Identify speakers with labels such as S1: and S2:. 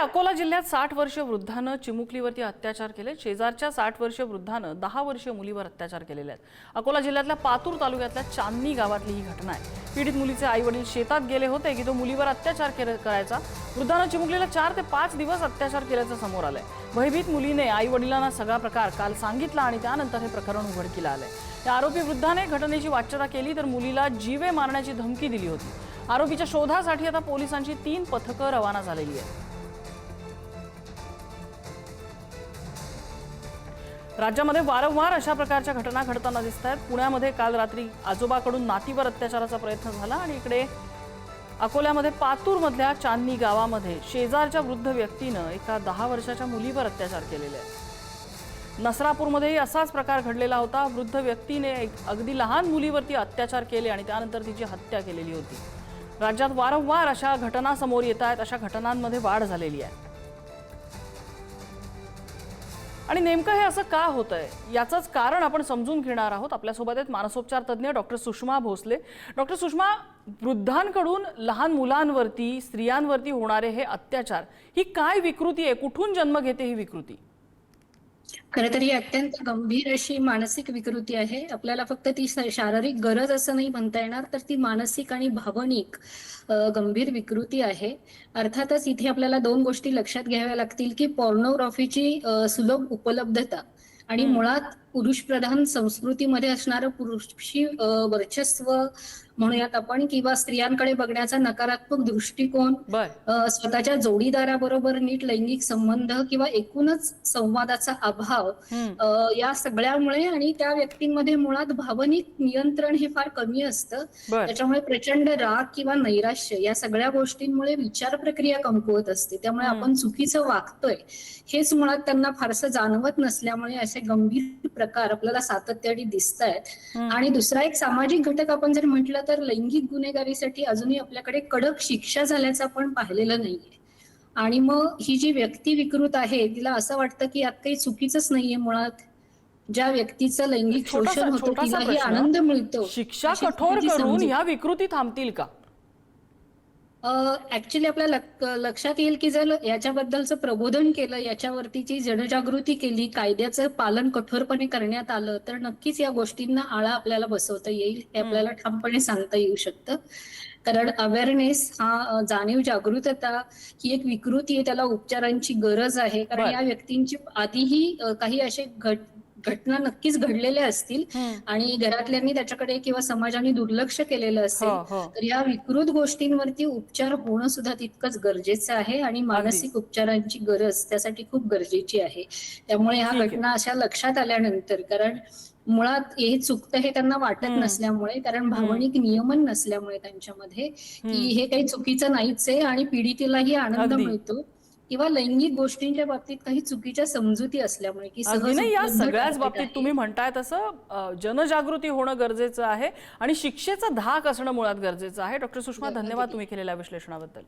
S1: अकोला जिल्ह्यात 60 वर्षीय वृद्धानं चिमुकलीवरती अत्याचार केले। शेजारच्या 60 वर्षीय वृद्धानं 10 वर्षीय मुलीवर अत्याचार केलेले आहेत। अकोला जिल्ह्यातल्या पातूर तालुक्यातल्या चांदणी गावातली ही घटना आहे। पीडित मुलीचे आई-वडील शेतात गेले होते की तो मुलीवर अत्याचार करायचा। वृद्धानं चिमुकलीला 4 ते 5 दिवस अत्याचार केल्याचं समोर आलंय। भयभीत मुलीने आई-वडिलांना सगळा प्रकार काल सांगितला आणि त्यानंतर हे प्रकरण उघडकीला आलंय। या आरोपी वृद्धाने घटनेची वाच्यता केली तर मुलीला जीवे मारण्याची धमकी दिली होती। आरोपीच्या शोधासाठी आता पोलिसांची 3 पथकं रवाना झालेली आहेत। राज्यामध्ये वारंवार अशा प्रकारच्या घटना घडताना दिसतात। पुण्यामध्ये काल रात्री आजोबाकडून नातीवर अत्याचाराचा प्रयत्न झाला आणि इकडे अकोल्यामध्ये पातूरमधल्या चांदणी गावामध्ये शेजारच्या वृद्ध व्यक्तीनं एका 10 वर्षाच्या मुलीवर अत्याचार केलेले आहेत। नसरापूरमध्येही असाच प्रकार घडलेला होता। वृद्ध व्यक्तीने अगदी लहान मुलीवरती अत्याचार केले आणि त्यानंतर तिची हत्या केलेली होती। राज्यात वारंवार अशा घटना समोर येत आहेत। अशा घटनांमध्ये वाढ झालेली आहे आणि नेमकं हे असं का होतंय याचंच कारण आपण समजून घेणार आहोत। आपल्यासोबत आहेत मानसोपचार तज्ञ डॉक्टर सुषमा भोसले। डॉक्टर सुषमा, वृद्धांकडून लहान मुलांवरती स्त्रियांवरती होणारे हे अत्याचार ही काय विकृती आहे? कुठून जन्म घेते ही विकृती?
S2: खरं तर ही अत्यंत गंभीर अशी मानसिक विकृती आहे। आपल्याला फक्त ती शारीरिक गरज असं नाही म्हणता येणार, तर ती मानसिक आणि भावनिक गंभीर विकृती आहे। अर्थातच इथे आपल्याला 2 गोष्टी लक्षात घ्याव्या लागतील की पॉर्नोग्राफीची सुलभ उपलब्धता आणि मुळात पुरुष प्रधान संस्कृतीमध्ये असणारं पुरुषी वर्चस्व म्हणूयात आपण, किंवा स्त्रियांकडे बघण्याचा नकारात्मक दृष्टिकोन, स्वतःच्या जोडीदाराबरोबर नीट लैंगिक संबंध किंवा एकूणच संवादाचा अभाव, या सगळ्यामुळे आणि त्या व्यक्तींमध्ये मुळात भावनिक नियंत्रण हे फार कमी असतं। त्याच्यामुळे प्रचंड राग किंवा नैराश्य या सगळ्या गोष्टींमुळे विचार प्रक्रिया कमकुवत असते। त्यामुळे आपण चुकीचं वागतोय हेच मुळात त्यांना फारसं जाणवत नसल्यामुळे असे गंभीर प्रकार आपल्याला सातत्याने दिसत आहेत। आणि दुसरा एक सामाजिक घटक आपण जर म्हटलं तर लैंगिक गुन्हेगारीसाठी अजूनही आपल्याकडे कडक शिक्षा झाल्याचं आपण पाहिलेलं नाहीये। आणि मग ही जी व्यक्ती विकृत आहे तिला असं वाटतं की यात काही चुकीचंच नाहीये। मुळात ज्या व्यक्तीचं लैंगिक शोषण होतं तिलाही आनंद मिळतो।
S1: शिक्षा कठोर करून ह्या विकृती थांबतील का?
S2: ऍक्च्युली आपल्या लक्षात येईल की जर याच्याबद्दलचं प्रबोधन केलं, याच्यावरतीची जनजागृती केली, कायद्याचं पालन कठोरपणे करण्यात आलं तर नक्कीच या गोष्टींना आळा आपल्याला बसवता येईल हे आपल्याला ठामपणे सांगता येऊ शकतं। कारण अवेअरनेस, हा जाणीव जागृतता ही एक विकृती आहे, त्याला उपचारांची गरज आहे। कारण या व्यक्तींची आधीही काही असे घटना नक्कीच घडलेल्या असतील आणि घरातल्यांनी त्याच्याकडे किंवा समाजाने दुर्लक्ष केलेलं असेल, तर या विकृत गोष्टींवरती उपचार होणं सुद्धा तितकंच गरजेचं आहे आणि मानसिक उपचारांची गरज त्यासाठी खूप गरजेची आहे। त्यामुळे ह्या घटना अशा लक्षात आल्यानंतर, कारण मुळात हे चुकतं हे त्यांना वाटत नसल्यामुळे, कारण भावनिक नियमन नसल्यामुळे त्यांच्यामध्ये की हे काही चुकीचं नाहीच आहे आणि पीडितेलाही आनंद मिळतो, किंवा लैंगिक गोष्टींच्या बाबतीत काही चुकीच्या समजुती असल्यामुळे की सहज
S1: या सगळ्याच बाबतीत तुम्ही म्हणताय तसं जनजागृती होणं गरजेचं आहे आणि शिक्षेचा धाक असणं मुळात गरजेचं आहे। डॉक्टर सुषमा, धन्यवाद तुम्ही केलेल्या विश्लेषणाबद्दल।